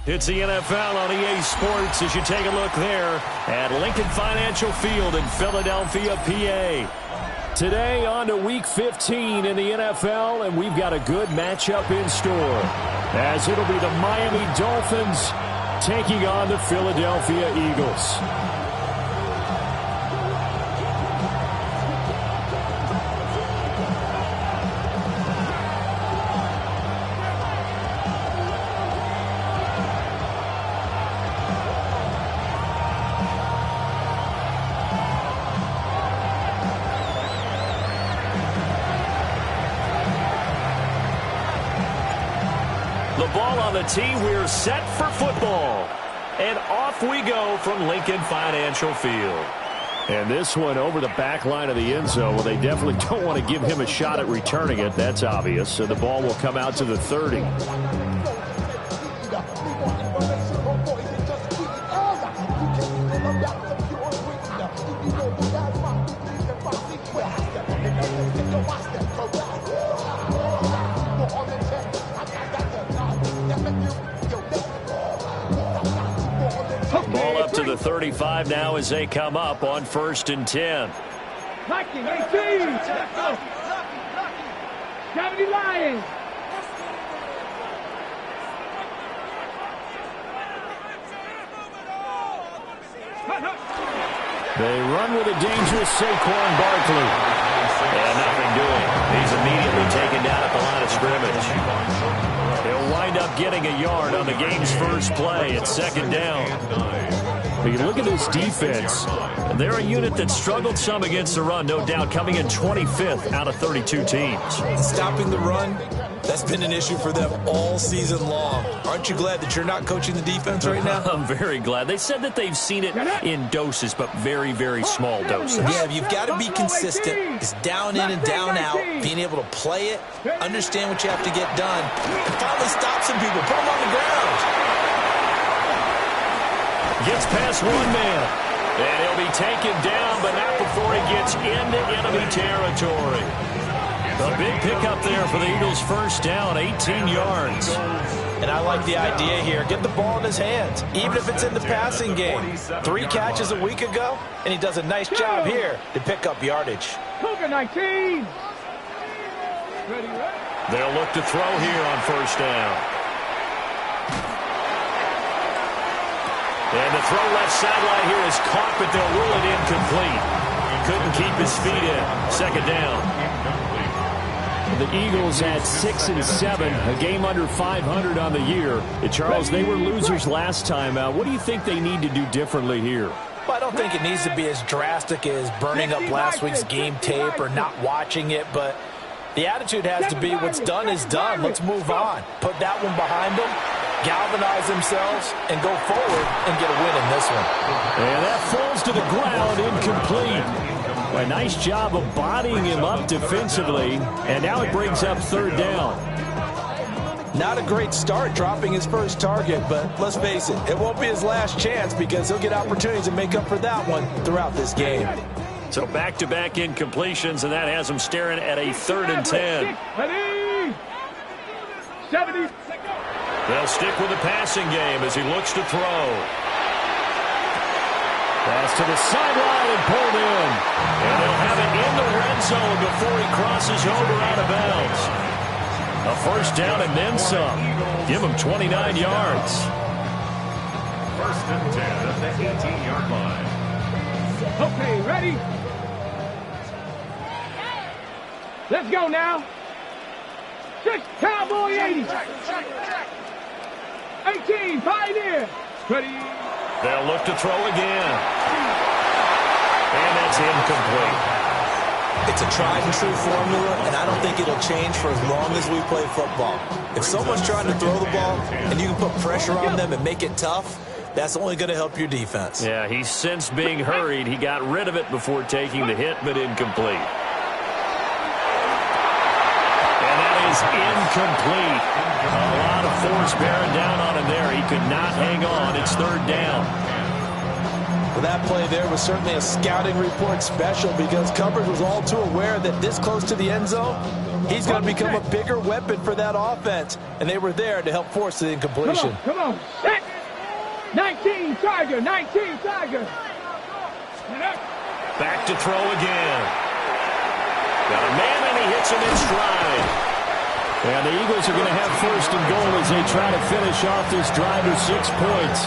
It's the NFL on EA Sports as you take a look there at Lincoln Financial Field in Philadelphia, PA. Today on to Week 15 in the NFL, and we've got a good matchup in store, as it'll be the Miami Dolphins taking on the Philadelphia Eagles. The ball on the tee, we're set for football. And off we go from Lincoln Financial Field. And this one over the back line of the end zone. Well, they definitely don't want to give him a shot at returning it. That's obvious. So the ball will come out to the 30. Ball up to the 35 now as they come up on 1st and 10. Blocking, 18. 70 Lions. They run with a dangerous Saquon Barkley. And nothing doing. He's immediately taken down at the line of scrimmage. He'll wind up getting a yard on the game's first play. It's 2nd down. You look at this defense. They're a unit that struggled some against the run, no doubt, coming in 25th out of 32 teams. Stopping the run, that's been an issue for them all season long. Aren't you glad that you're not coaching the defense right now? I'm very glad. They said that they've seen it in doses, but very, very small doses. Yeah, you've got to be consistent. It's down in and down out, being able to play it, understand what you have to get done, and finally stop some people, put them on the ground. Gets past one man, and he'll be taken down, but not before he gets into enemy territory. A big pickup there for the Eagles' first down, 18 yards. And I like the idea here. Get the ball in his hands, even if it's in the passing game. 3 catches a week ago, and he does a nice job here to pick up yardage. Cougar 19. They'll look to throw here on 1st down. And the throw left sideline here is caught, but they'll rule it incomplete. Couldn't keep his feet in. 2nd down. The Eagles at 6 and 7, a game under 500 on the year. And Charles, they were losers last time out. What do you think they need to do differently here? Well, I don't think it needs to be as drastic as burning up last week's game tape or not watching it, but the attitude has to be what's done is done. Let's move on. Put that one behind them, galvanize themselves, and go forward and get a win in this one. And that falls to the ground, incomplete. A nice job of bodying him up defensively, and now it brings up 3rd down. Not a great start dropping his first target, but let's face it, it won't be his last chance because he'll get opportunities to make up for that one throughout this game. So back-to-back incompletions, and that has him staring at a 3rd and 10. 70. They'll stick with the passing game as he looks to throw. Pass to the sideline and pulled in. And they'll have it in the red zone before he crosses over out of bounds. A 1st down and then some. Give him 29 yards. 1st and 10 at the 18-yard line. Okay, ready? Let's go now. 6 Cowboy 80. 18 Pioneer. Ready? They'll look to throw again. And that's incomplete. It's a tried-and-true formula, and I don't think it'll change for as long as we play football. If someone's trying to throw the ball and you can put pressure on them and make it tough, that's only going to help your defense. Yeah, he's since being hurried. He got rid of it before taking the hit, but incomplete. And that is incomplete. A lot of force bearing down on him there. He could not hang on. It's 3rd down. Well, that play there was certainly a scouting report special because coverage was all too aware that this close to the end zone, He's going to become a bigger weapon for that offense, and they were there to help force the incompletion. Come on. Set. 19 Tiger. 19 Tiger. Back to throw again. Got a man, and he hits him in stride. And the Eagles are going to have first and goal as they try to finish off this drive with 6 points.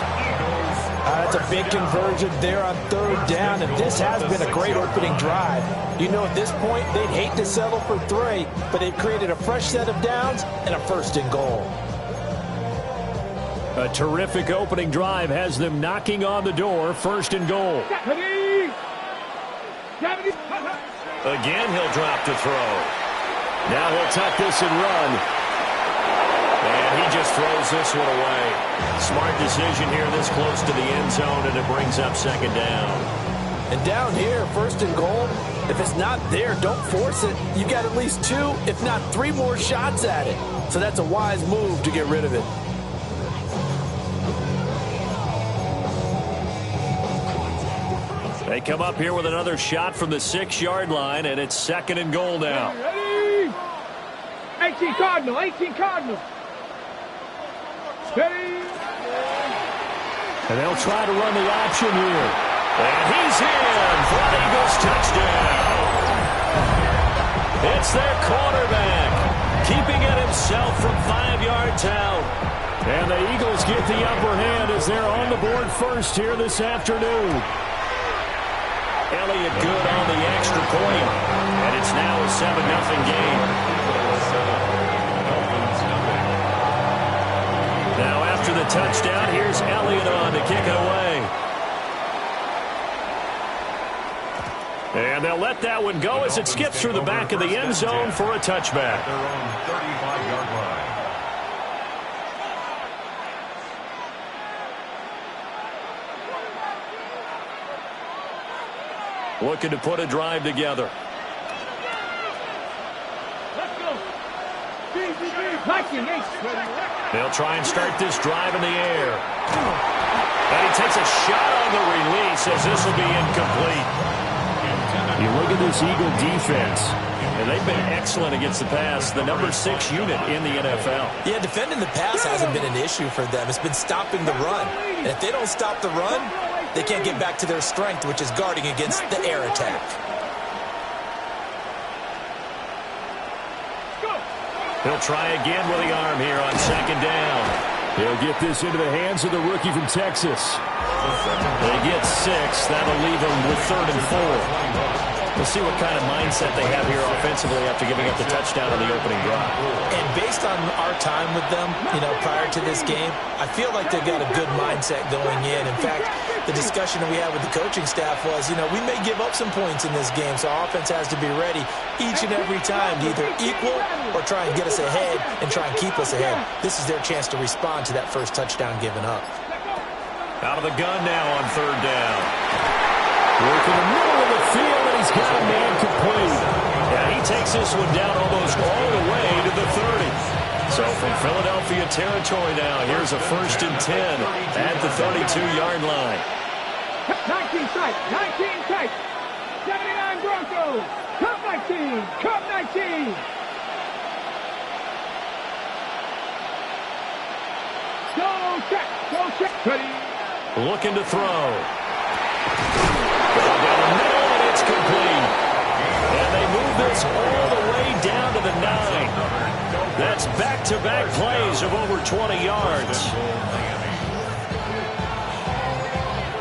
That's a big conversion there on third down, and this has been a great opening drive. You know, at this point, they'd hate to settle for 3, but they've created a fresh set of downs and a first and goal. A terrific opening drive has them knocking on the door, first and goal. Again, he'll drop to throw. Now he'll tuck this and run. And he just throws this one away. Smart decision here this close to the end zone, and it brings up second down. And down here, first and goal, if it's not there, don't force it. You got at least 2, if not 3 more shots at it. So that's a wise move to get rid of it. They come up here with another shot from the 6-yard line, and it's second and goal now. Ready? 18 Cardinal. 18 Cardinal. Ready? And they'll try to run the option here. And he's in for an Eagles touchdown. It's their quarterback, keeping it himself from 5 yards out. And the Eagles get the upper hand as they're on the board first here this afternoon. Elliott good on the extra point. And it's now a 7-0 game. Now after the touchdown, here's Elliott on to kick it away. And they'll let that one go as it skips through the back of the end zone for a touchback. Their own 35-yard line. Looking to put a drive together. Let's go. They'll try and start this drive in the air. And he takes a shot on the release as this will be incomplete. You look at this Eagle defense, and they've been excellent against the pass. The number 6 unit in the NFL. Yeah, defending the pass hasn't been an issue for them. It's been stopping the run. And if they don't stop the run, they can't get back to their strength, which is guarding against the air attack. He'll try again with the arm here on second down. He'll get this into the hands of the rookie from Texas. They get 6. That'll leave them with 3rd and 4. We'll see what kind of mindset they have here offensively after giving up the touchdown on the opening drive. And based on our time with them, you know, prior to this game, I feel like they've got a good mindset going in. In fact, the discussion that we had with the coaching staff was, you know, we may give up some points in this game, so our offense has to be ready each and every time to either equal or try and get us ahead and try and keep us ahead. This is their chance to respond to that first touchdown given up. Out of the gun now on 3rd down. Work in the middle of the field, and he's got a man complete. Yeah, he takes this one down almost all the way to the 30. So from Philadelphia territory now, here's a 1st and 10 at the 32-yard line. 19 tight. 19 tight. 79 Broncos. Cup 19. Cup 19. Go check. Go check. Ready. Looking to throw. Down the middle, and it's complete. And they move this all the way down to the 9. That's back-to-back plays of over 20 yards.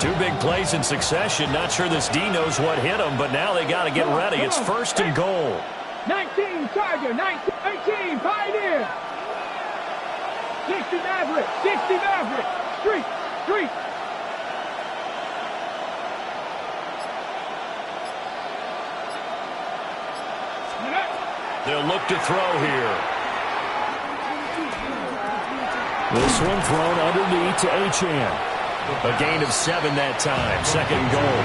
2 big plays in succession. Not sure this D knows what hit him, but now they got to get ready. It's 1st and goal. 19 Tiger. 19. 18 Pioneer. 60 Maverick. 60 Maverick. Street. Street. They'll look to throw here. This one thrown underneath to Achane. A gain of 7 that time. 2nd goal.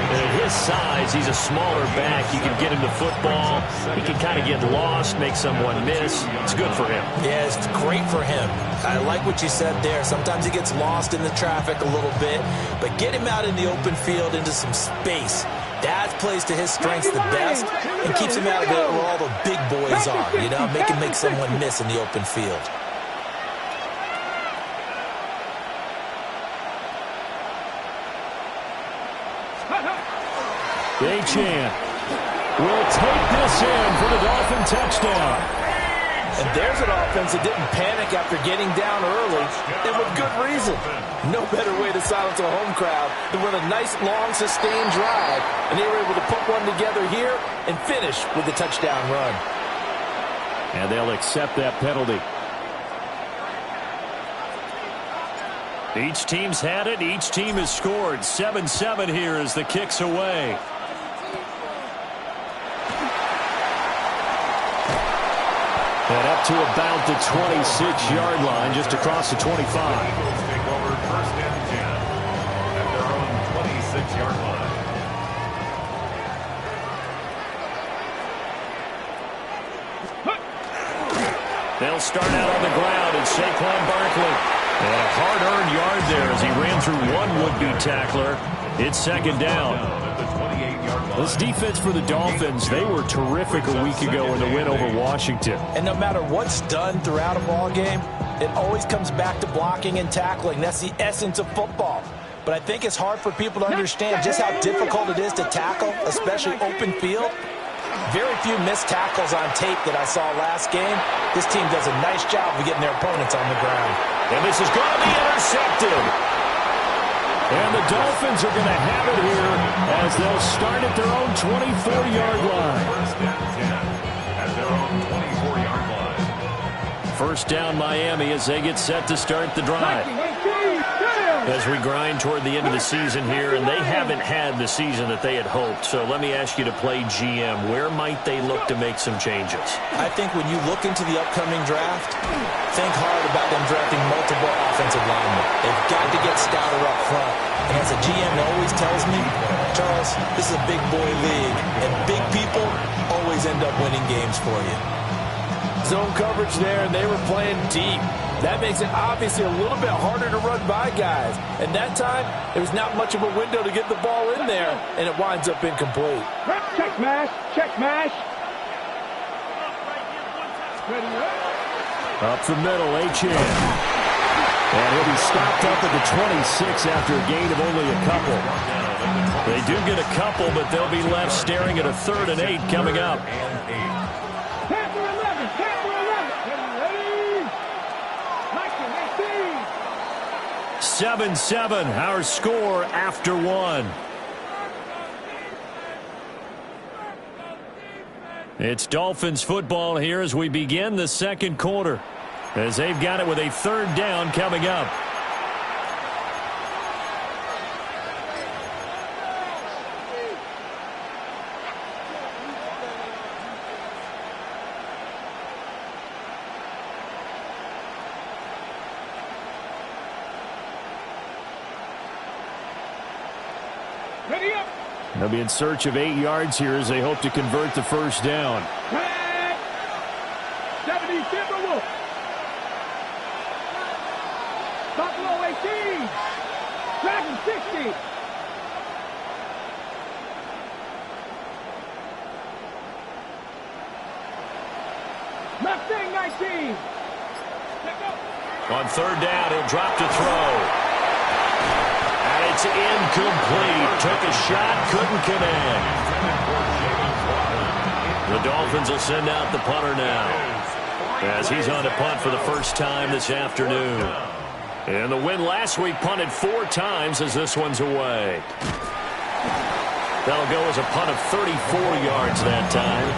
And at his size, he's a smaller back. You can get him to football. He can kind of get lost, make someone miss. It's good for him. Yeah, it's great for him. I like what you said there. Sometimes he gets lost in the traffic a little bit, but get him out in the open field into some space. Dad plays to his strengths the best and keeps him out of there where all the big boys are, you know, make someone miss in the open field. Achane will take this in for the Dolphin touchdown. And there's an offense that didn't panic after getting down early, and with good reason. No better way to silence a home crowd than with a nice, long, sustained drive. And they were able to put one together here and finish with the touchdown run. And they'll accept that penalty. Each team's had it. Each team has scored. 7-7 here as the kick's away. And up to about the 26-yard line, just across the 25. Eagles take over first and 10 at their own 26-yard line. They'll start out on the ground, and Saquon Barkley. And a hard-earned yard there as he ran through one would-be tackler. It's second down. This defense for the Dolphins, they were terrific a week ago in the win over Washington. And no matter what's done throughout a ball game, it always comes back to blocking and tackling. That's the essence of football. But I think it's hard for people to understand just how difficult it is to tackle, especially open field. Very few missed tackles on tape that I saw last game. This team does a nice job of getting their opponents on the ground. And this is going to be intercepted. And the Dolphins are going to have it here as they'll start at their own 24-yard line. First and 10 at their own 24-yard line. First down Miami as they get set to start the drive. As we grind toward the end of the season here, and they haven't had the season that they had hoped. So let me ask you to play GM. Where might they look to make some changes? I think when you look into the upcoming draft, think hard about them drafting multiple offensive linemen. They've got to get stouter up front. And as a GM always tells me, Charles, this is a big boy league, and big people always end up winning games for you. Zone coverage there, and they were playing deep. That makes it obviously a little bit harder to run by guys. And that time, there was not much of a window to get the ball in there, and it winds up incomplete. Check mash, check mash. Up the middle, Achane. And he'll be stopped up at the 26 after a gain of only a couple. They do get a couple, but they'll be left staring at a 3rd and 8 coming up. 7-7, our score after one. It's Dolphins football here as we begin the second quarter, as they've got it with a 3rd down coming up. Ready up. They'll be in search of 8 yards here as they hope to convert the first down. 70 Timberwolves. Buffalo 18. Dragon 60. Mustang 19. On 3rd down, he'll drop to throw. And it's incomplete. Took a shot, couldn't connect. The Dolphins will send out the punter now, as he's on to punt for the first time this afternoon. And the win last week punted 4 times as this one's away. That'll go as a punt of 34 yards that time.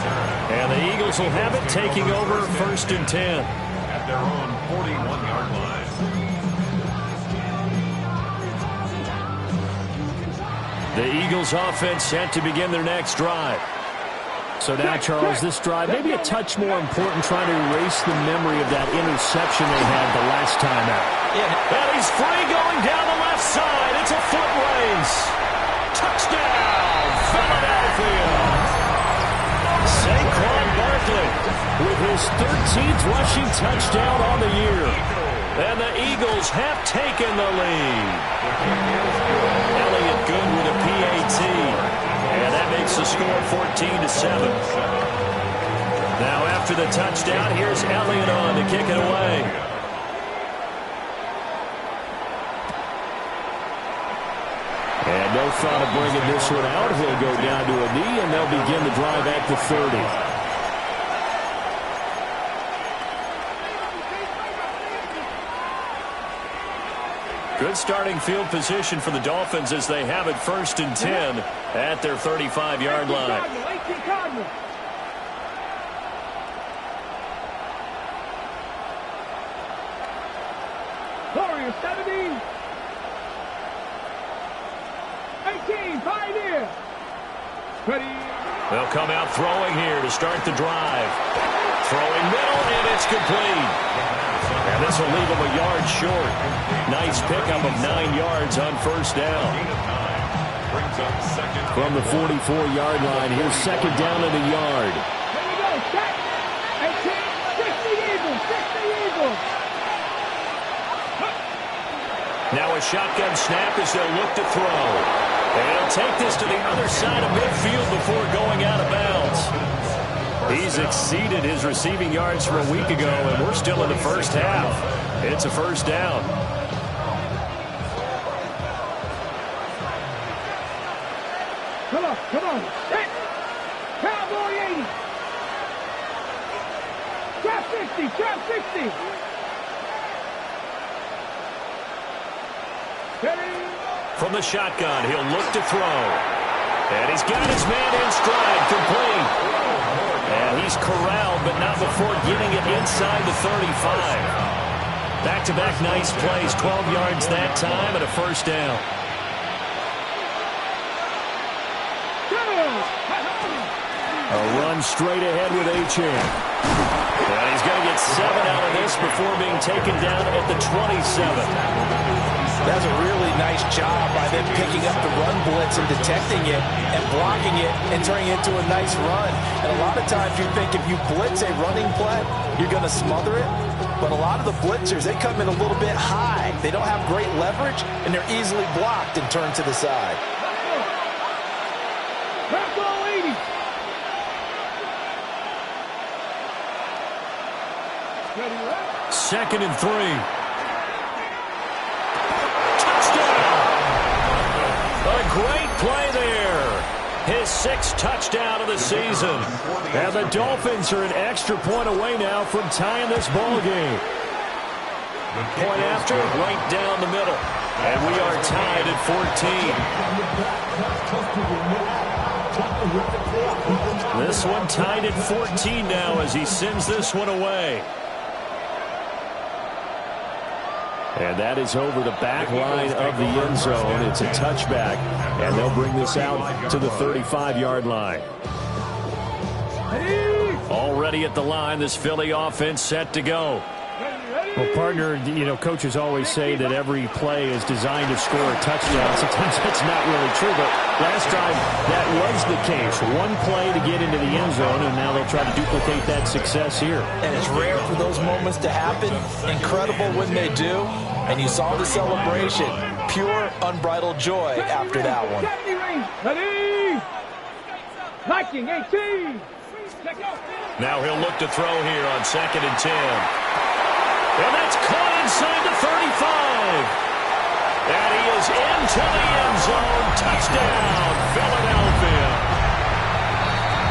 And the Eagles will have it, taking over 1st and 10. At their own 41-yard line. The Eagles offense set to begin their next drive. So now, Charles, this drive maybe a touch more important, trying to erase the memory of that interception they had the last time out. And he's free going down the left side. It's a foot race. Touchdown, Philadelphia. Saquon Barkley with his 13th rushing touchdown on the year. And the Eagles have taken the lead. Elliott good with a PAT. And that makes the score 14-7. Now after the touchdown, here's Elliott on to kick it away. And no thought of bringing this one out. He'll go down to a knee, and they'll begin the drive at the 30. Good starting field position for the Dolphins as they have it 1st and 10 at their 35-yard line. Warriors 70. 18, Pioneer. Ready. They'll come out throwing here to start the drive. Throwing middle, and it's complete. And this will leave him a yard short. Nice pickup of 9 yards on 1st down. From the 44-yard line, here's 2nd down and a yard. Here we go. Set. 18. 60 Eagles. 60 Eagles. Now a shotgun snap as they'll look to throw. And he'll take this to the other side of midfield before going out of bounds. He's exceeded his receiving yards from a week ago, and we're still in the 1st half. It's a 1st down. Come on, come on. Set. Cowboy 80. Trap 60, trap 60. Ready. From the shotgun, he'll look to throw. And he's got his man in stride, complete. And he's corralled, but not before getting it inside the 35. Back-to-back nice plays, 12 yards that time, and a 1st down. A run straight ahead with Achane. And he's going to get 7 out of this before being taken down at the 27. That's a really nice job by them picking up the run blitz and detecting it and blocking it and turning it into a nice run. And a lot of times you think if you blitz a running play, you're going to smother it. But a lot of the blitzers, they come in a little bit high. They don't have great leverage, and they're easily blocked and turned to the side. 80. 2nd and 3. Great play there. His 6th touchdown of the season. And the Dolphins are an extra point away now from tying this ball game. Point after, right down the middle. And we are tied at 14. This one tied at 14 now as he sends this one away. And that is over the back line of the end zone. It's a touchback, and they'll bring this out to the 35-yard line. Already at the line, this Philly offense set to go. Well, partner, you know, coaches always say that every play is designed to score a touchdown. Sometimes that's not really true, but last time that was the case. One play to get into the end zone, and now they'll try to duplicate that success here. And it's rare for those moments to happen. Incredible when they do. And you saw the celebration. Pure, unbridled joy after that one. Ready. Viking 18. Now he'll look to throw here on 2nd and 10. And that's caught inside the 35. And he is into the end zone. Touchdown, Philadelphia.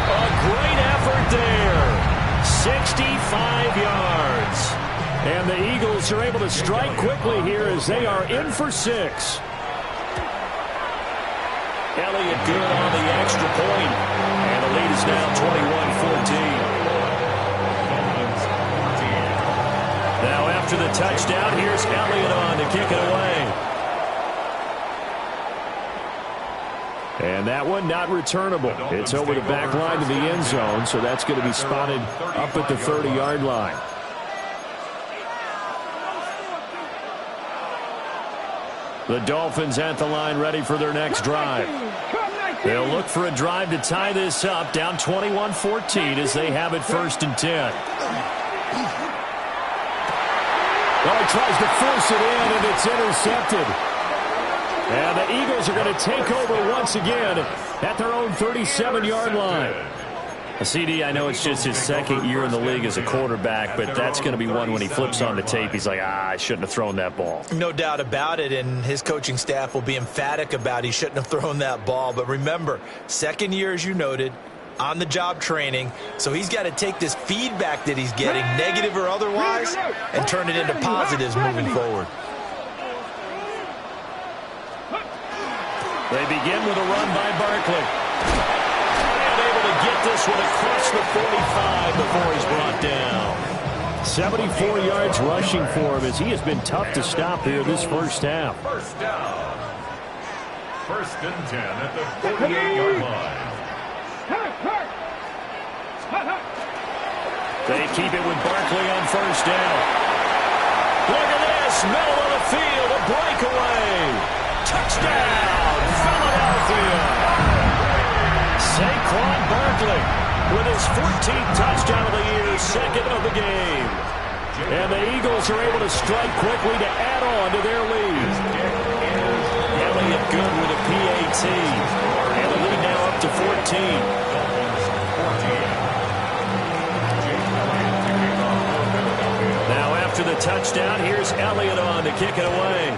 A great effort there. 65 yards. And the Eagles are able to strike quickly here as they are in for 6. Elliott good on the extra point. And the lead is now 21-14. Now after the touchdown, here's Elliott on to kick it away. And that one not returnable. It's over the back line to the end zone, so that's going to be spotted up at the 30-yard line. The Dolphins at the line ready for their next drive. They'll look for a drive to tie this up, down 21-14 as they have it 1st and 10. Well, he tries to force it in, and it's intercepted. And the Eagles are going to take over once again at their own 37-yard line. CD, I know it's just his second year in the league as a quarterback, but that's going to be one when he flips on the tape, he's like, I shouldn't have thrown that ball. No doubt about it, and his coaching staff will be emphatic about he shouldn't have thrown that ball. But remember, second year, as you noted, on-the-job training, so he's got to take this feedback that he's getting, negative or otherwise, and turn it into positives moving forward. They begin with a run by Barkley. Able to get this one across the 45 before he's brought down. 74 yards rushing for him as he has been tough to stop here this first half. First down. 1st and 10 at the 48-yard line. They keep it with Barkley on first down. Look at this. Middle of the field. A breakaway. Touchdown, Philadelphia. Saquon Barkley with his 14th touchdown of the year, second of the game. And the Eagles are able to strike quickly to add on to their lead. Elliott good with a PAT. And the lead now up to 14. Now after the touchdown, here's Elliott on to kick it away.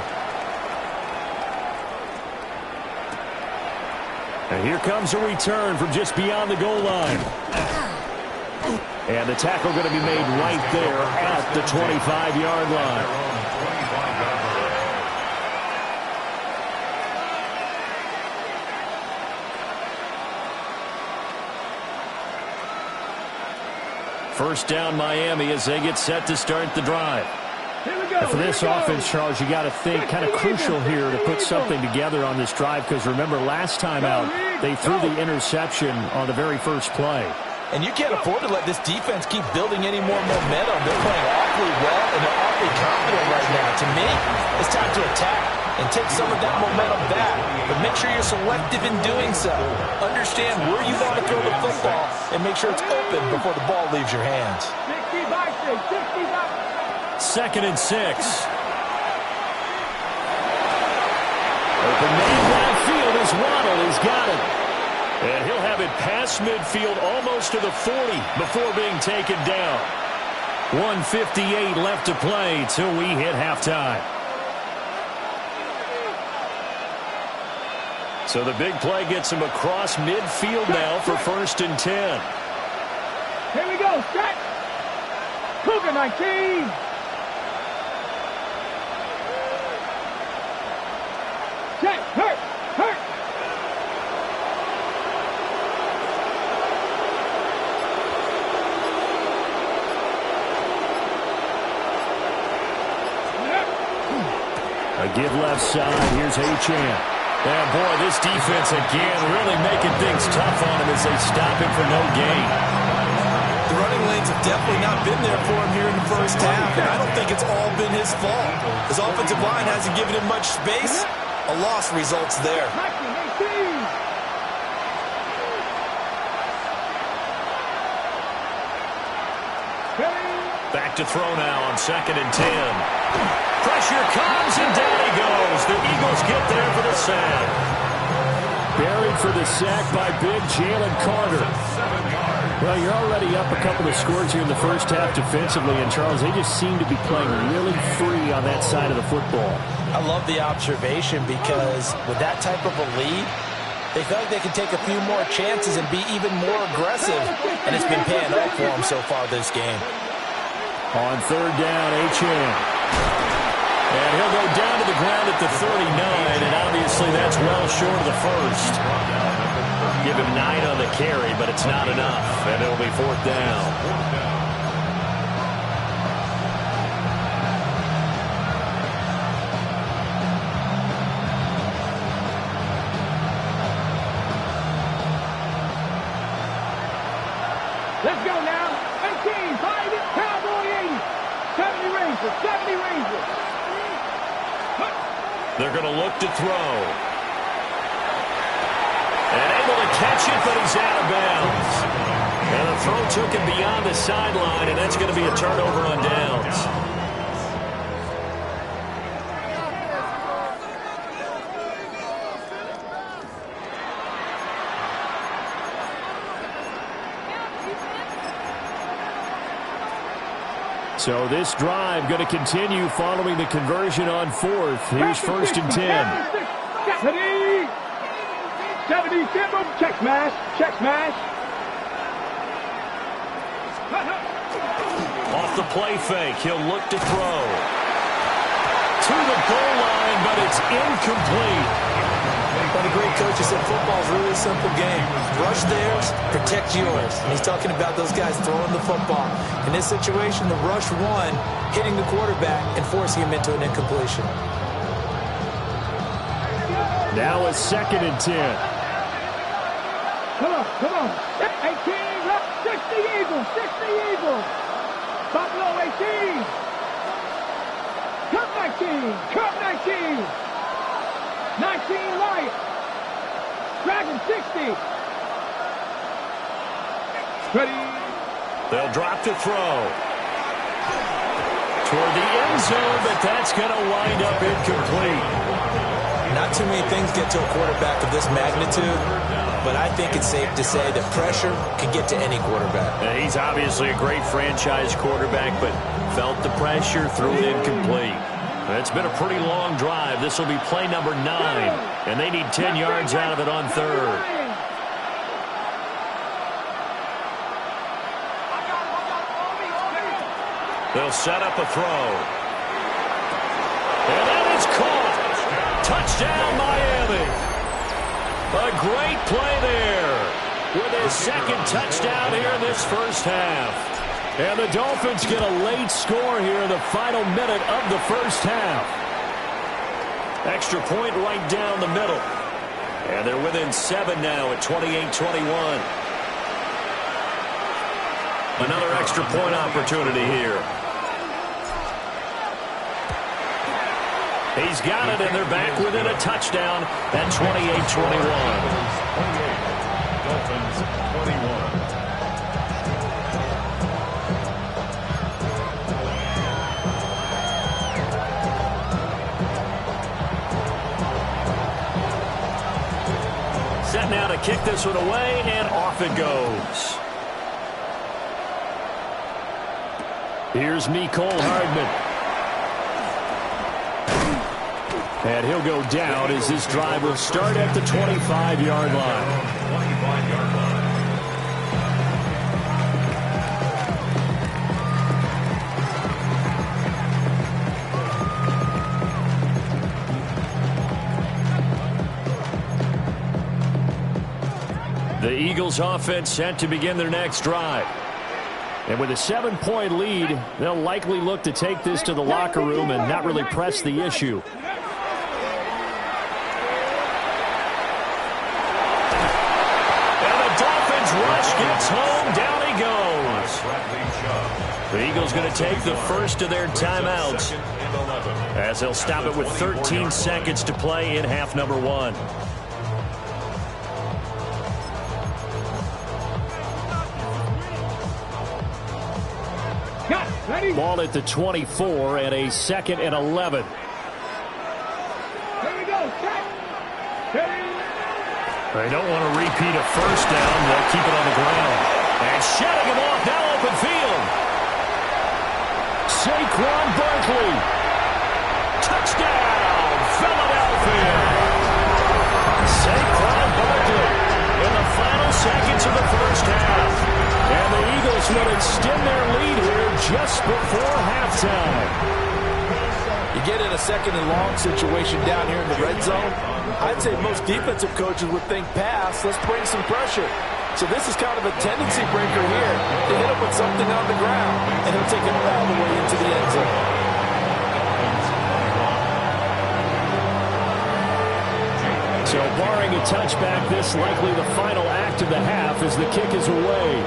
And here comes a return from just beyond the goal line. And the tackle going to be made right there at the 25-yard line. First down Miami as they get set to start the drive. And for this offense, Charles, you got to think kind of crucial here to put something together on this drive because remember last time out they threw the interception on the very first play. And you can't afford to let this defense keep building any more momentum. They're playing awfully well and they're awfully confident right now. To me, it's time to attack and take some of that momentum back. But make sure you're selective in doing so. Understand where you want to throw the football and make sure it's open before the ball leaves your hands. 2nd and 6. Open man downfield is Waddle. He's got it. And he'll have it past midfield almost to the 40 before being taken down. 1:58 left to play till we hit halftime. So the big play gets him across midfield now for 1st and 10. Here we go, set. Cougar 19. Set, hurt. A give left side. Here's Achane. And boy, this defense again really making things tough on him as they stop him for no gain. The running lanes have definitely not been there for him here in the first half, and I don't think it's all been his fault. His offensive line hasn't given him much space. A loss results there. Back to throw now on 2nd and 10. Pressure comes and down he goes. The Eagles get there for the sack. Buried for the sack by big Jalen Carter. Well, you're already up a couple of scores here in the first half defensively, and Charles, they just seem to be playing really free on that side of the football. I love the observation because with that type of a lead, they feel like they can take a few more chances and be even more aggressive, and it's been paying off for them so far this game. On 3rd down, Achane. And he'll go down to the ground at the 39, and obviously that's well short of the first. Give him 9 on the carry, but it's not enough, and it'll be 4th down. Let's go now. 18, 5, Cowboy 80. 70 Rangers, 70 Rangers. They're going to look to throw. And able to catch it, but he's out of bounds. And the throw took him beyond the sideline, and that's going to be a turnover on downs. So this drive going to continue following the conversion on fourth. Here's 1st and 10. 70, check smash, check smash. Off the play fake, he'll look to throw. To the goal line, but it's incomplete. But a great coach has said football is really a simple game. Rush theirs, protect yours. And he's talking about those guys throwing the football. In this situation, the rush one, hitting the quarterback and forcing him into an incompletion. Now a 2nd and 10. Come on. 18, 60 Eagles, 60 Eagles. Buffalo 18. Cup 19, Cup 19. 19 Light. Dragon 60. Ready. They'll drop to throw. Toward the end zone, but that's going to wind up incomplete. Not too many things get to a quarterback of this magnitude, but I think it's safe to say that pressure can get to any quarterback. He's obviously a great franchise quarterback, but felt the pressure, threw it incomplete. It's been a pretty long drive. This will be play number 9, and they need 10 yards out of it on 3rd. They'll set up a throw. And that is caught. Touchdown, Miami. A great play there with his 2nd touchdown here in this first half. And the Dolphins get a late score here in the final minute of the first half. Extra point right down the middle. And they're within 7 now at 28-21. Another extra point opportunity here. He's got it, and they're back within a touchdown at 28-21. Dolphins 21. Set now to kick this one away, and off it goes. Here's Mecole Hardman. And he'll go down as this drive will start at the 25-yard line. 25-yard line. The Eagles offense set to begin their next drive. And with a 7-point lead, they'll likely look to take this to the locker room and not really press the issue. And the Dolphins rush gets home. Down he goes. The Eagles going to take the first of their timeouts as they'll stop it with 13 seconds to play in half number 1. Ball at the 24 and a 2nd and 11. Here we go. They don't want to repeat a first down. They'll keep it on the ground. And shutting him off, now open field. Saquon Barkley. Touchdown, Philadelphia. Saquon Barkley in the final seconds of the first half. And the Eagles will extend their lead here just before halftime. You get in a 2nd and long situation down here in the red zone, I'd say most defensive coaches would think pass, let's bring some pressure. So this is kind of a tendency breaker here to hit him with something on the ground, and he'll take it all the way into the end zone. So barring a touchback, this likely the final act of the half as the kick is away.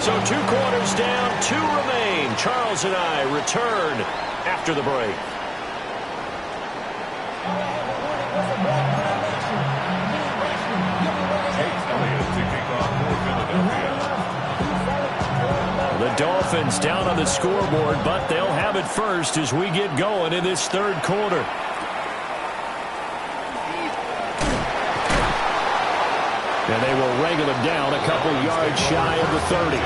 So 2 quarters down, 2 remain. Charles and I return after the break. The Dolphins down on the scoreboard, but they'll have it first as we get going in this 3rd quarter. And they will wrangle him down a couple yards shy of the 30.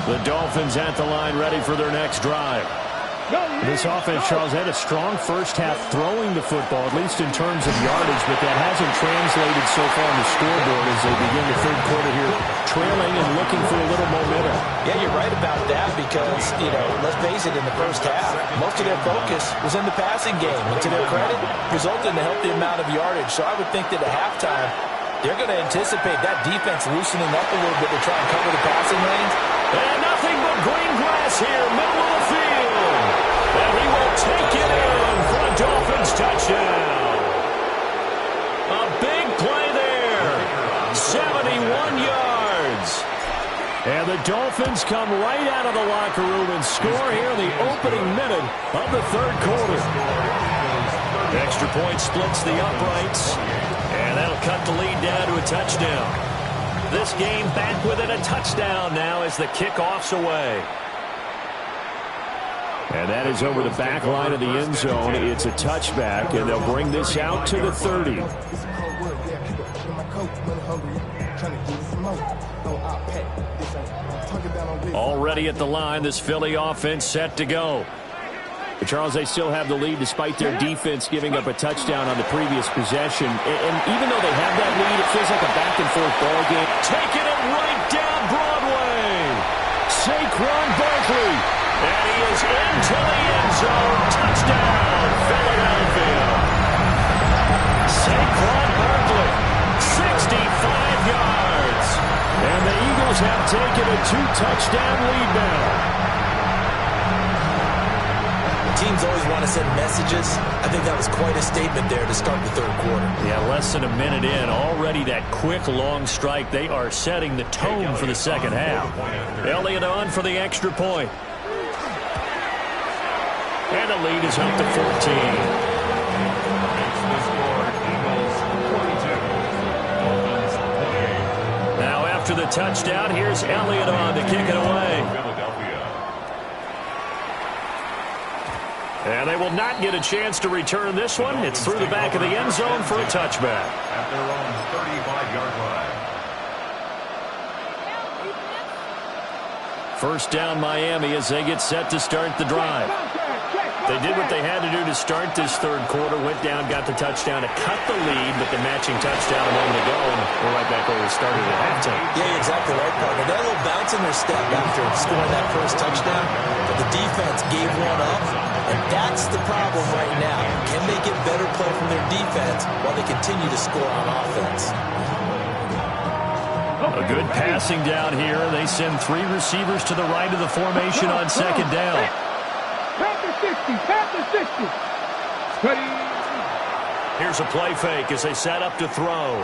The Dolphins at the line ready for their next drive. This offense, Charles, had a strong first half throwing the football, at least in terms of yardage, but that hasn't translated so far on the scoreboard as they begin the third quarter here, trailing and looking for a little momentum. Yeah, you're right about that because, let's face it, in the first half, most of their focus was in the passing game, and to their credit, resulted in a healthy amount of yardage. So I would think that at halftime, they're going to anticipate that defense loosening up a little bit to try and cover the passing lanes. And nothing but green grass here, middle of the field. And he will take it in for a Dolphins touchdown. A big play there. 71 yards. And the Dolphins come right out of the locker room and score here in the opening minute of the third quarter. Extra point splits the uprights. And that'll cut the lead down to a touchdown. This game back within a touchdown now as the kickoff's away. And that is over the back line of the end zone. It's a touchback, and they'll bring this out to the 30. Already at the line, this Philly offense set to go. But Charles, they still have the lead despite their defense giving up a touchdown on the previous possession. And even though they have that lead, it feels like a back-and-forth ball game. Taking it right down Broadway. Saquon Barkley. And he is into the end zone. Touchdown, Philadelphia. Saquon Barkley, 65 yards. And the Eagles have taken a 2-touchdown lead now. Teams always want to send messages. I think that was quite a statement there to start the third quarter. Yeah, less than a minute in. Already that quick, long strike. They are setting the tone for the second half. Elliott on for the extra point. And the lead is up to 14. Now after the touchdown, here's Elliott on to kick it away. And they will not get a chance to return this one. It's through the back of the end zone for a touchback. At their own 35-yard line. First down Miami as they get set to start the drive. They did what they had to do to start this third quarter. Went down, got the touchdown to cut the lead, but the matching touchdown a moment ago, and we're right back where we started at halftime. Yeah, you're exactly right, partner. They had a little bounce in their step after scoring that first touchdown, but the defense gave one up, and that's the problem right now. Can they get better play from their defense while they continue to score on offense? A good passing down here. They send three receivers to the right of the formation on second down. Past the 60. Ready. Here's a play fake as they set up to throw.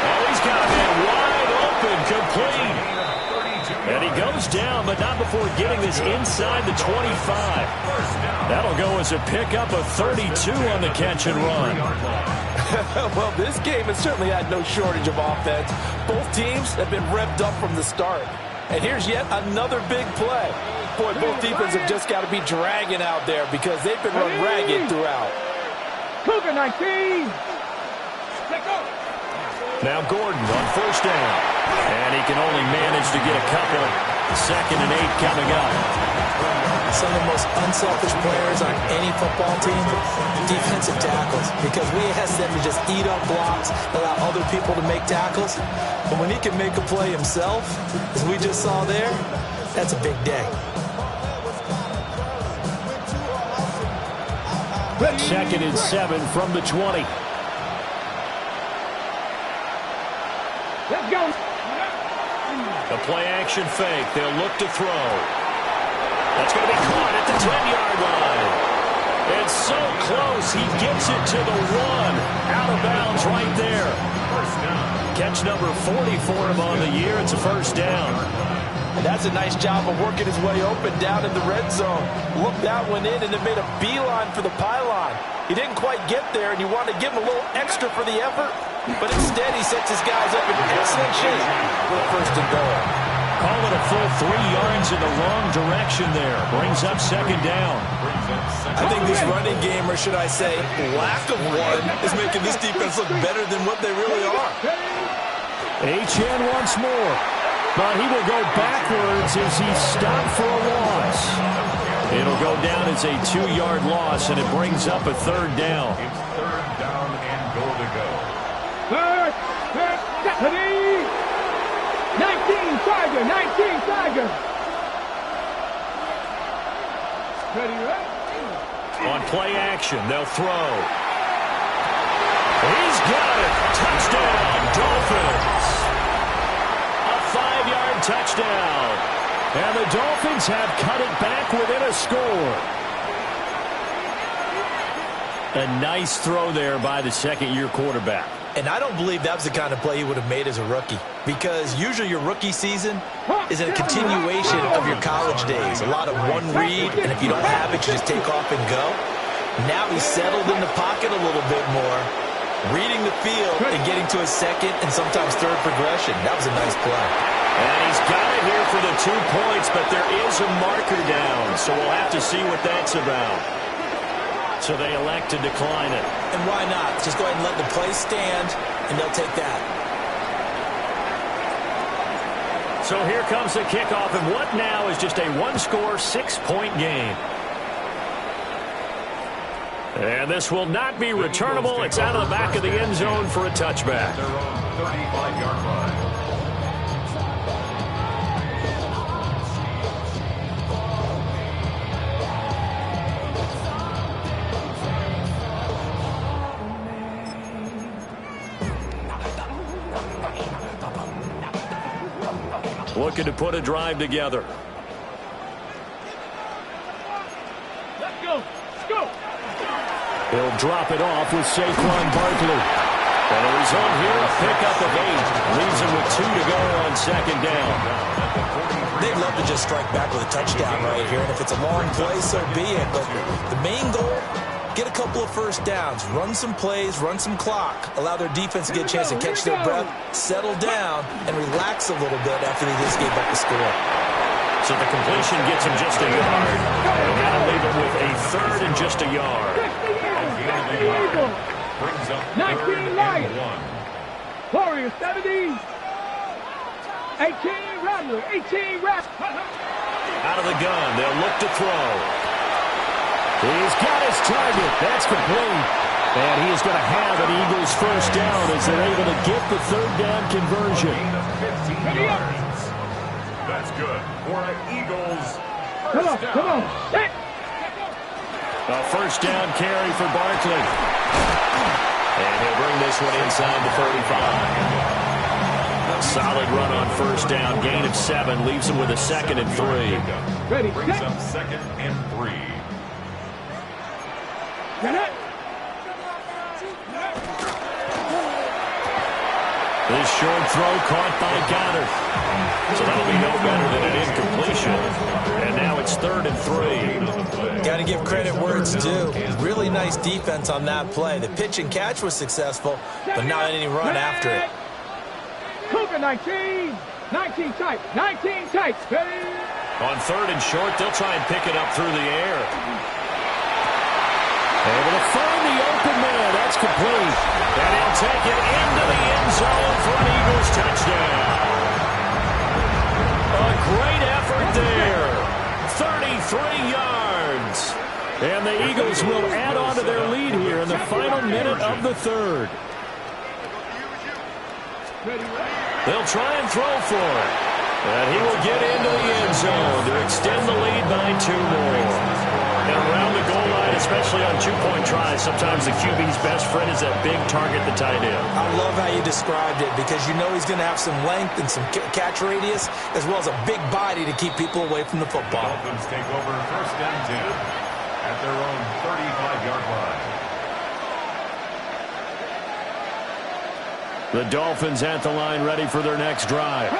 Oh, he's got it wide open, complete. And he goes down, but not before getting this inside the 25. That'll go as a pickup of 32 on the catch and run. Well, this game has certainly had no shortage of offense. Both teams have been revved up from the start. And here's yet another big play. Boy, both defenses have just got to be dragging out there because they've been run ragged throughout. Cougar 19. Now Gordon on first down. And he can only manage to get a couple. 2nd and 8 coming up. Some of the most unselfish players on any football team, defensive tackles, because we ask them to just eat up blocks, allow other people to make tackles. But when he can make a play himself, as we just saw there, that's a big day. 2nd and 7 from the 20. Let's go. The play action fake. They'll look to throw. That's going to be caught at the 10-yard line. It's so close. He gets it to the 1. Out of bounds right there. Catch number 40 for him on the year. It's a first down. And that's a nice job of working his way open down in the red zone. Looked that one in and then made a beeline for the pylon. He didn't quite get there, and you want to give him a little extra for the effort. but instead he sets his guys up in excellent shape for a first and goal. Call it a full 3 yards in the wrong direction there. Brings up second down. I think this running game, or should I say lack of one, is making this defense look better than what they really are. HN once more, but he will go backwards as he stopped for a loss. It'll go down as a 2-yard loss, and it brings up a third down. It's third down and goal to go. Third, 19 Tiger. Ready, right? On play action, they'll throw. He's got it. Touchdown, Dolphins. A 5-yard touchdown. And the Dolphins have cut it back within a score. A nice throw there by the second-year quarterback. And I don't believe that was the kind of play he would have made as a rookie, because usually your rookie season is a continuation of your college days. A lot of one read, and if you don't have it, you just take off and go. Now he's settled in the pocket a little bit more, reading the field and getting to his second and sometimes third progression. That was a nice play. And he's got it here for the 2 points, but there is a marker down, so we'll have to see what that's about. So they elect to decline it. And why not? Just go ahead and let the play stand, and they'll take that. So here comes the kickoff, and what now is just a 1-score, 6-point game. And this will not be returnable. It's out of the back of the end zone for a touchback. Their own 35-yard line. Looking to put a drive together. Let's go. He'll drop it off with Saquon Barkley. And a result here, a pickup of 8. Leaves him with 2 to go on second down. They'd love to just strike back with a touchdown right here, and if it's a long play, so be it. But the main goal, get a couple of first downs, run some plays, run some clock, allow their defense to get a chance to catch their breath, settle down, and relax a little bit after they just gave up the score. So the completion gets him just a yard. And that'll leave him with a third and just a yard. Brings up 19 Lions. Warriors 70. 18 Rattler. 18 Rattler. Out of the gun, they'll look to throw. He's got his target. That's complete. And he is going to have an Eagles first down as they're able to get the third down conversion. 15 yards. That's good for an Eagles first down. Come on. A first down carry for Barkley. And he'll bring this one inside the 35. A solid run on first down. Gain of 7. Leaves him with a 2nd and 3. Ready, Brings set. up 2nd and 3. Get it. This short throw caught by Goddard. So that'll be no better than an incompletion. And now it's 3rd and 3. Got to give credit where it's due. Really nice defense on that play. The pitch and catch was successful, but not any run after it. Cougar 19. 19 tight. 19 tight. Ready. On 3rd and short, they'll try and pick it up through the air. Able to find the open man. That's complete. And he'll take it into the end zone for an Eagles touchdown. A great effort there. 33 yards. And the Eagles will add on to their lead here in the final minute of the 3rd. They'll try and throw for it. And he will get into the end zone to extend the lead by 2 more. And around the goal line, especially on 2-point tries, sometimes the QB's best friend is that big target, the tight end. I love how you described it, because you know he's going to have some length and some catch radius, as well as a big body to keep people away from the football. Dolphins take over 1st and 10 at their own 35-yard line. The Dolphins at the line ready for their next drive.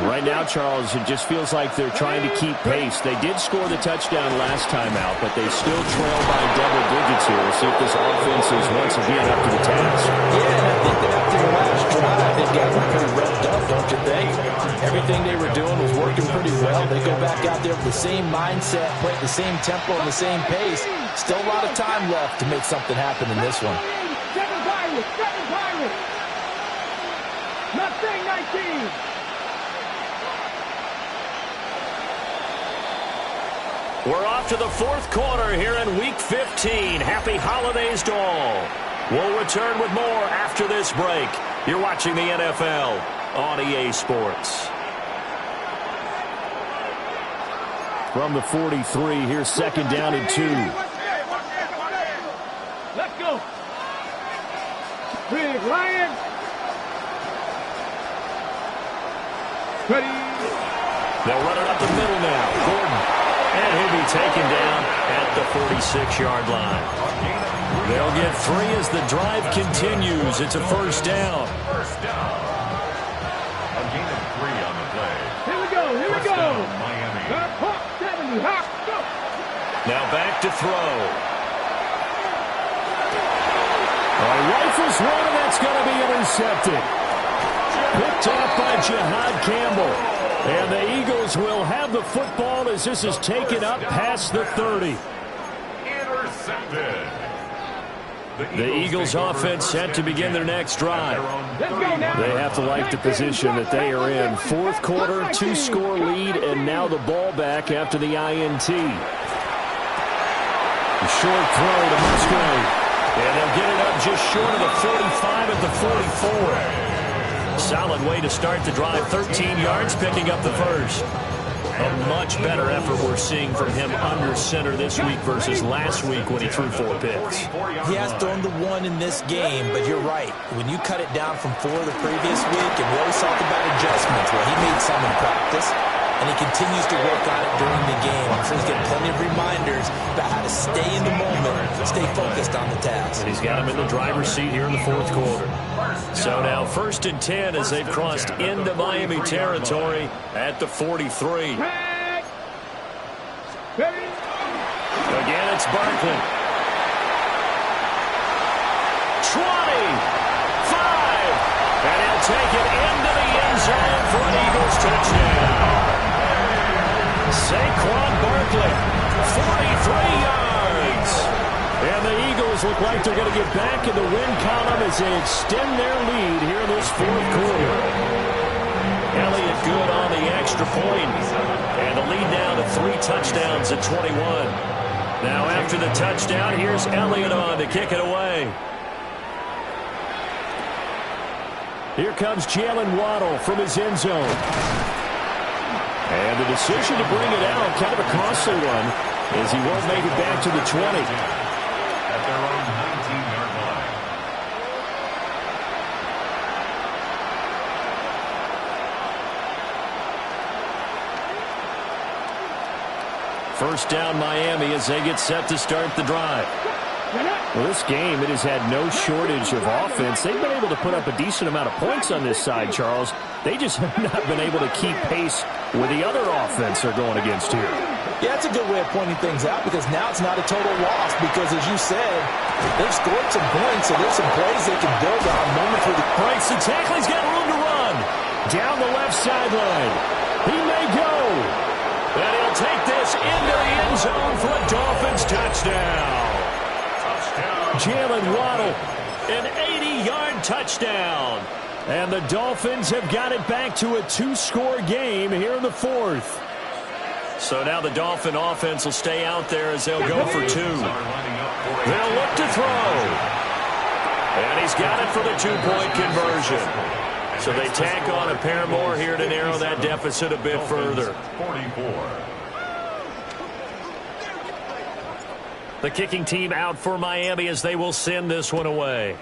Right now, Charles, it just feels like they're trying to keep pace. They did score the touchdown last time out, but they still trail by double digits here. We'll see if this offense is once again up to the task. Yeah, and I think that after the last drive, they've got them pretty revved up, don't you think? Everything they were doing was working pretty well. They go back out there with the same mindset, play at the same tempo and the same pace. Still a lot of time left to make something happen in this one. 7 Pirates. Mustang 19. We're off to the fourth quarter here in Week 15. Happy holidays to all. We'll return with more after this break. You're watching the NFL on EA Sports. From the 43, here's second down and 2. Let's go. Big Lion. Ready. They'll run it up the middle now. Gordon. And he'll be taken down at the 46-yard line. They'll get 3 as the drive continues. It's a first down. A gain of 3 on the play. Here we go. First down, Miami. Hawk 70. Hawk, go. Now back to throw. Rifles one, and that's going to be intercepted. Picked off by Jihad Campbell. And the Eagles will have the football as this is taken up past the 30. Intercepted. The Eagles offense set to begin their next drive. Let's go now. They have to like the position that they are in. Fourth quarter, 2-score lead, and now the ball back after the INT. The short throw to Musgrave. And they'll get it up just short of the 45 at the 44. Solid way to start the drive. 13 yards, picking up the first. A much better effort we're seeing from him under center this week versus last week when he threw 4 picks. He has thrown the 1 in this game, but you're right. When you cut it down from 4 the previous week, and we always talk about adjustments, well, he made some in practice, and he continues to work on it during the game. I'm sure he's getting plenty of reminders about how to stay in the moment, stay focused on the task. And he's got him in the driver's seat here in the fourth quarter. So now 1st and 10 as they've crossed into Miami territory at the 43. Again, it's Barkley. 20, 5, and he'll take it into the end zone for an Eagles touchdown. Saquon Barkley, 43 yards. And the Eagles look like they're going to get back in the win column as they extend their lead here in this fourth quarter. Elliott good on the extra point. And the lead now to 3 touchdowns at 21. Now after the touchdown, here's Elliott on to kick it away. Here comes Jalen Waddle from his end zone. And the decision to bring it out, kind of a costly one, as he won't make it back to the 20. At their own 19-yard line. First down Miami as they get set to start the drive. Well, this game, it has had no shortage of offense. They've been able to put up a decent amount of points on this side, Charles. They just have not been able to keep pace with the other offense they're going against here. Yeah, that's a good way of pointing things out because now it's not a total loss because, as you said, they've scored some points, so there's some plays they can build on. Moments where the breaks the tackle. He's got room to run. Down the left sideline. He may go. And he'll take this into the end zone for a Dolphins touchdown. Jalen Waddle, an 80-yard touchdown. And the Dolphins have got it back to a 2-score game here in the fourth. So now the Dolphin offense will stay out there as they'll go for 2. They'll look to throw. And he's got it for the 2-point conversion. So they tack on a pair more here to narrow that deficit a bit further. 44. The kicking team out for Miami as they will send this one away.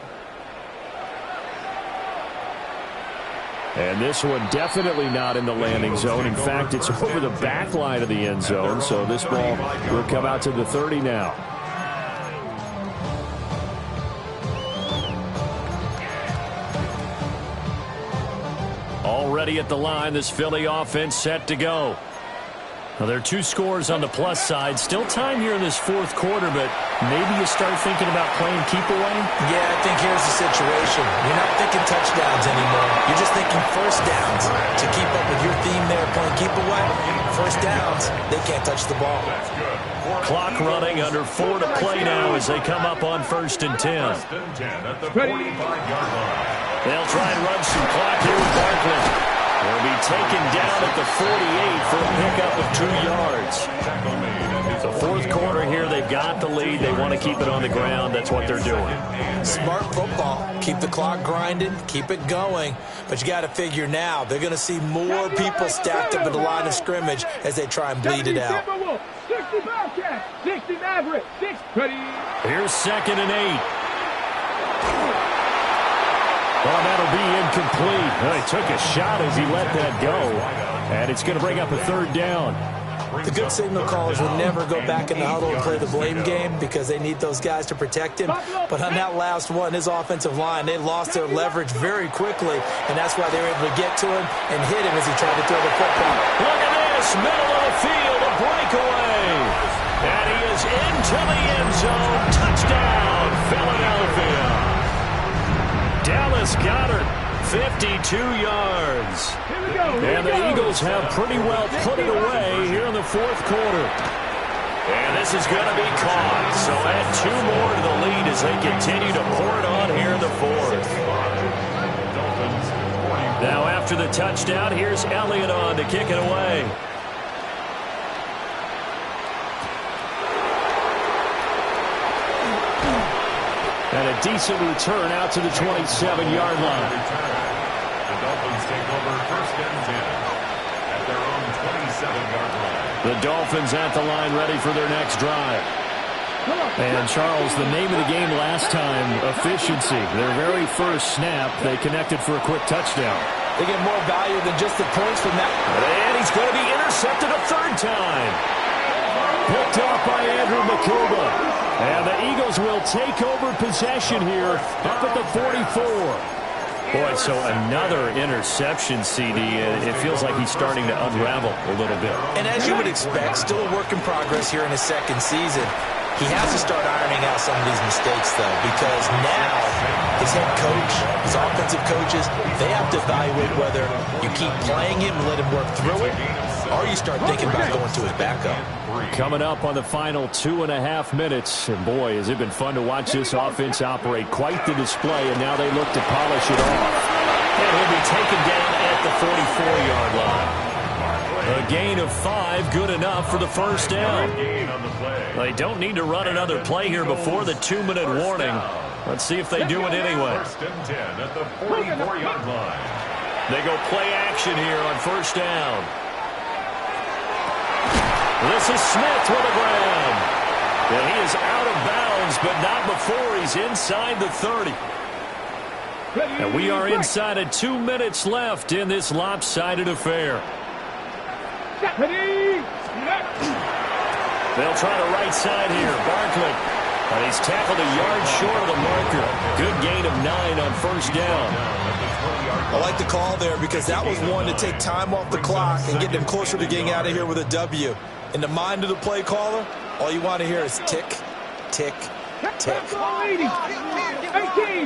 And this one definitely not in the landing zone. In fact, it's over the back line of the end zone. So this ball will come out to the 30 now. Already at the line, this Philly offense set to go. Well, there are 2 scores on the plus side. Still time here in this fourth quarter, but maybe you start thinking about playing keep away? Yeah, I think here's the situation. You're not thinking touchdowns anymore. You're just thinking first downs. To keep up with your theme there, playing keep away, first downs, they can't touch the ball. Clock running, under 4 to play now as they come up on 1st and 10. They'll try and run some clock here with Barkley. Will be taken down at the 48 for a pickup of 2 yards. The fourth quarter here, they've got the lead. They want to keep it on the ground. That's what they're doing. Smart football. Keep the clock grinding. Keep it going. But you got to figure now, they're going to see more people stacked up at the line of scrimmage as they try and bleed it out. 60 Bobcats, 60 Maverick, 6 ready. Here's 2nd and 8. Well, that'll be incomplete. Well, he took a shot as he let that go. And it's going to bring up a 3rd down. The good signal callers will never go back in the huddle and play the blame game because they need those guys to protect him. But on that last one, his offensive line, they lost their leverage very quickly, and that's why they were able to get to him and hit him as he tried to throw the football. Look at this, middle of the field, a breakaway. And he is into the end zone. Touchdown, Philadelphia. Dallas Goedert, 52 yards. And the Eagles have pretty well put it away here in the fourth quarter. And this is going to be caught. So add 2 more to the lead as they continue to pour it on here in the fourth. Now after the touchdown, here's Elliott on to kick it away. And a decent return out to the 27-yard line. The Dolphins take over 1st and 10 at their own 27-yard line. The Dolphins at the line ready for their next drive. And, Charles, the name of the game last time, efficiency. Their very first snap, they connected for a quick touchdown. They get more value than just the points from that. And he's going to be intercepted a 3rd time. Picked off by Andrew McCouba. And the Eagles will take over possession here up at the 44. Boy, so another interception, CD. It feels like he's starting to unravel a little bit. And as you would expect, still a work in progress here in his 2nd season. He has to start ironing out some of these mistakes, though, because now his head coach, his offensive coaches, they have to evaluate whether you keep playing him and let him work through it, or you start thinking about going to his backup. Coming up on the final 2.5 minutes. And, boy, has it been fun to watch this offense operate. Quite the display, and now they look to polish it off. And he'll be taken down at the 44-yard line. A gain of 5, good enough for the 1st down. They don't need to run another play here before the 2-minute warning. Let's see if they do it anyway. 1st and 10 at the 44-yard line. They go play action here on 1st down. This is Smith with a grab. And he is out of bounds, but not before he's inside the 30. And we are inside of 2 minutes left in this lopsided affair. They'll try the right side here. Barkley. But he's tackled a yard short of the marker. Good gain of 9 on 1st down. I like the call there because that was one to take time off the clock and get them closer to getting out of here with a W. In the mind of the play caller, all you want to hear is tick, tick, tick. 18,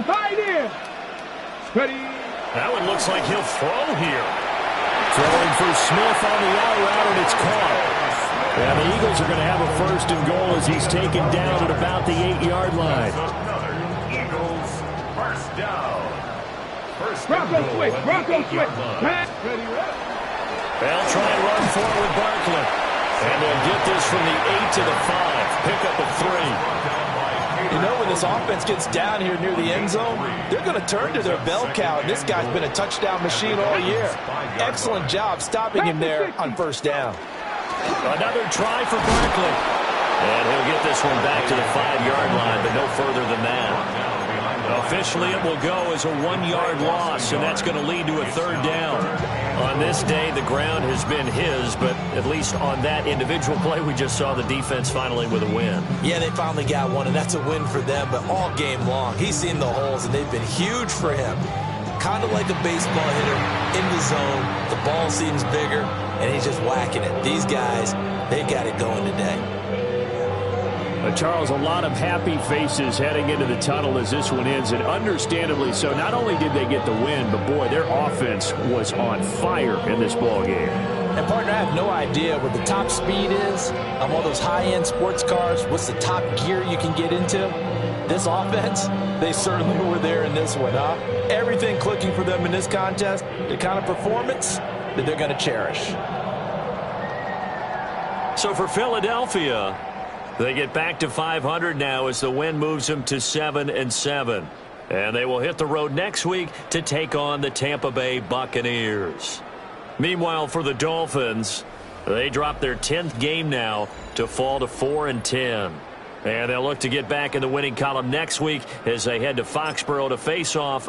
5 in. Ready. That one looks like he'll throw here. Throwing for Smith on the out route, and it's caught. And the Eagles are going to have a 1st and goal as he's taken down at about the 8-yard line. Eagles 1st down. Bronco switch. Bronco switch. They'll try and run forward with Barkley. And they'll get this from the 8 to the 5. Pick up a 3. You know, when this offense gets down here near the end zone, they're going to turn to their bell cow. And this guy's been a touchdown machine all year. Excellent job stopping him there on 1st down. Another try for Barkley. And he'll get this one back to the 5-yard line, but no further than that. Officially, it will go as a 1-yard loss, and that's going to lead to a 3rd down. On this day, the ground has been his, but at least on that individual play, we just saw the defense finally with a win. Yeah, they finally got one, and that's a win for them, but all game long, he's seen the holes, and they've been huge for him. kind of like a baseball hitter in the zone. The ball seems bigger, and he's just whacking it. These guys, they've got it going today. Charles, a lot of happy faces heading into the tunnel as this one ends, and understandably so. Not only did they get the win, but, boy, their offense was on fire in this ball game. And, partner, I have no idea what the top speed is on one of those high-end sports cars. What's the top gear you can get into? This offense, they certainly were there in this one, huh? Everything clicking for them in this contest, the kind of performance that they're going to cherish. So for Philadelphia, they get back to 500 now as the win moves them to 7-7. And they will hit the road next week to take on the Tampa Bay Buccaneers. Meanwhile, for the Dolphins, they drop their 10th game now to fall to 4-10. And they'll look to get back in the winning column next week as they head to Foxborough to face off.